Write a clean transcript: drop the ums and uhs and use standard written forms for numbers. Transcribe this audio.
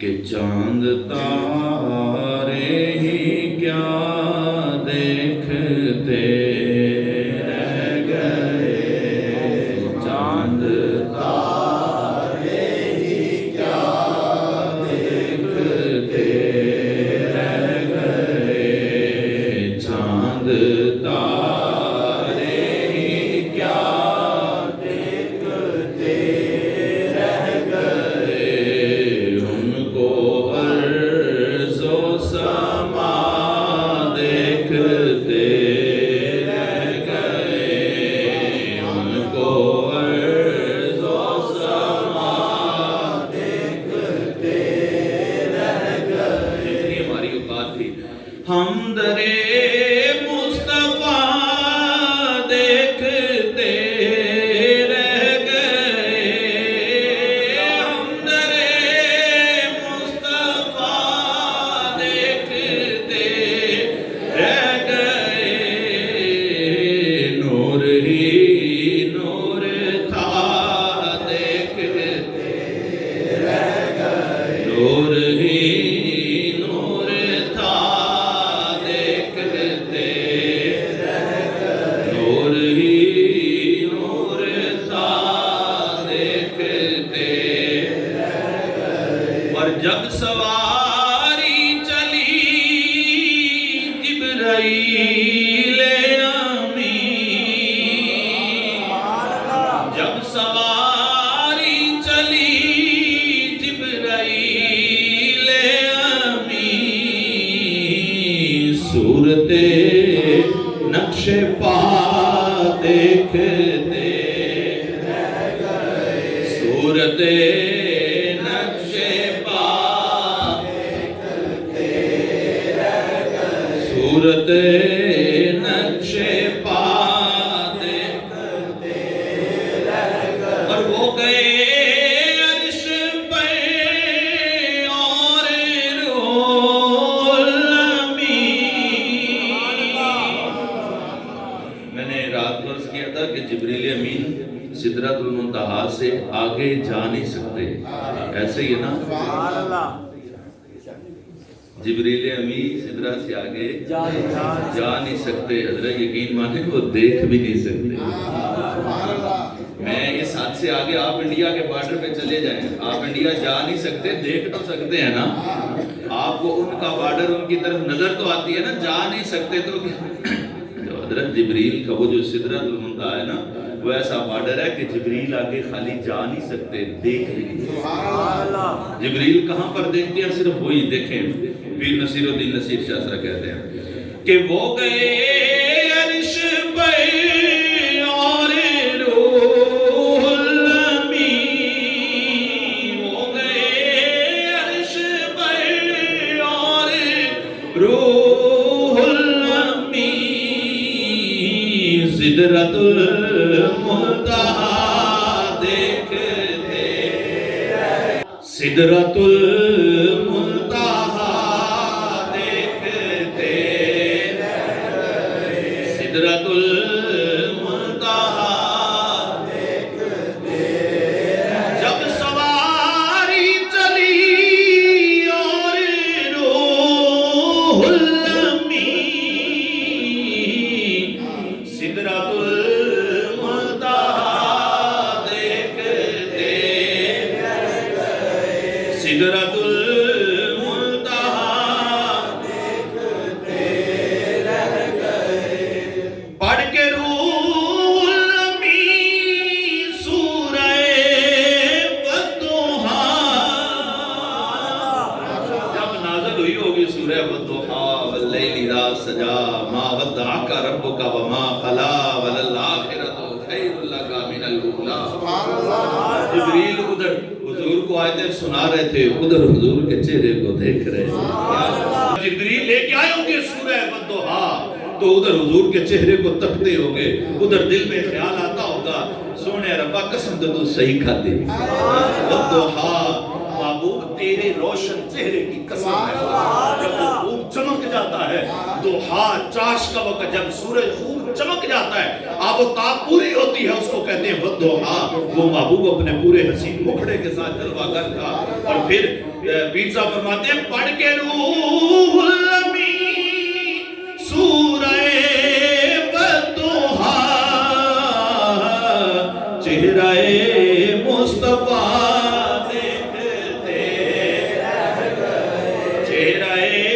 کہ چاند تارے ہی کیا دیکھتے رہ گئے، چاند تارے ہی کیا دیکھتے رہ گئے، چاند تارے ہی کیا دیکھتے رہ گئے، ان کو عرض و سما دیکھتے رہ گئے، ان کو عرض و سما دیکھتے رہ گئے۔ اتنی ہماری اوقات تھی، ہم درے مصطفیٰ دیکھتے رہ گئے، ہم درے مصطفیٰ دیکھتے رہ گئے، نور ہی نور تھا دیکھتے رہ گئے، نور ہی نور تھا دیکھتے رہ گئے، نور ہی نور تھا دیکھتے رہ گئے، اور جب سواری چلی جبرائیل امین، جب سواری چلی جبرائیل امین، صورت نقش پا دیکھتے رہ گئے، صورت نقش پا دیکھتے رہ گئے، صورت نقش پا دیکھتے رہ گئے، اور وہ گئے عرش پہ اور روح الامین۔ میں نے رات کو عرض کیا تھا کہ جبریل امین سدرۃ المنتہا سے آگے جا نہیں سکتے، ایسے ہی ہے نا؟ جبریل امین سدرہ سے آگے جا نہیں سکتے، حضرت یقین مانیں وہ دیکھ بھی نہیں سکتے۔ میں اس حد سے آگے آپ انڈیا کے بارڈر پہ چلے جائیں، آپ انڈیا جا نہیں سکتے، دیکھ تو سکتے ہیں نا، آپ کو ان کا بارڈر ان کی طرف نظر تو آتی ہے نا، جا نہیں سکتے تو جو حضرت جبریل کا وہ جو سدرۃ المنتہا ہے نا، وہ ایسا بارڈر ہے کہ جبریل آگے خالی جا نہیں سکتے، دیکھ نہیں سکتے۔ جبریل کہاں پر دیکھتے ہیں؟ صرف وہی دیکھیں، پیر نصیر الدین نصیر شاہ سرا کہتے ہیں کہ وہ گئے عرش پہ اور روح الامین، وہ گئے عرش پہ اور روح الامین، سدرۃ المنتہا دیکھتے، سدرۃ المنتہا دیکھتے رہ گئے، سدرۃ المنتہا دیکھتے رہ گئے، جب سواری چلی اور روح الامین، سدرۃ المنتہا دیکھتے رہ گئے، سدرۃ المنتہا دیکھتے رہ گئے، پڑھ کے روح الامین سورہ والضحیٰ، جب نازل ہوئی ہوگی سورہ والضحیٰ واللیل اذا سجا ما ودعک ربک وما قلی وللآخرۃ خیر لک من الاولیٰ۔ جبریل ادھر حضور کو آیتیں سنا رہے تھے، ادھر حضور کے چہرے کو دیکھ رہے تھے۔ جبریل لے کے آئے ہوں گے سورہ والضحیٰ تو ادھر حضور کے چہرے کو تکتے ہوگے، ادھر دل میں خیال آتا ہوگا سونے ربا قسم تو صحیح کھاتے، والضحیٰ محبوب تیرے روشن چہرے کی قسم ہے، جب وہ خوب چمک جاتا ہے، ضحیٰ چاش کا وقت جب سورج خوب چمک جاتا ہے، آب و تاب پوری ہوتی ہے، اس کو کہتے ہیں والضحیٰ۔ وہ محبوب اپنے پورے حسین مکھڑے کے ساتھ جلوہ گر تھا، اور پھر پیر صاحب فرماتے ہیں پڑھ کے روح الامین سورہ والضحیٰ چہرہ مصطفیٰ دیکھتے رہ گئے چہرہ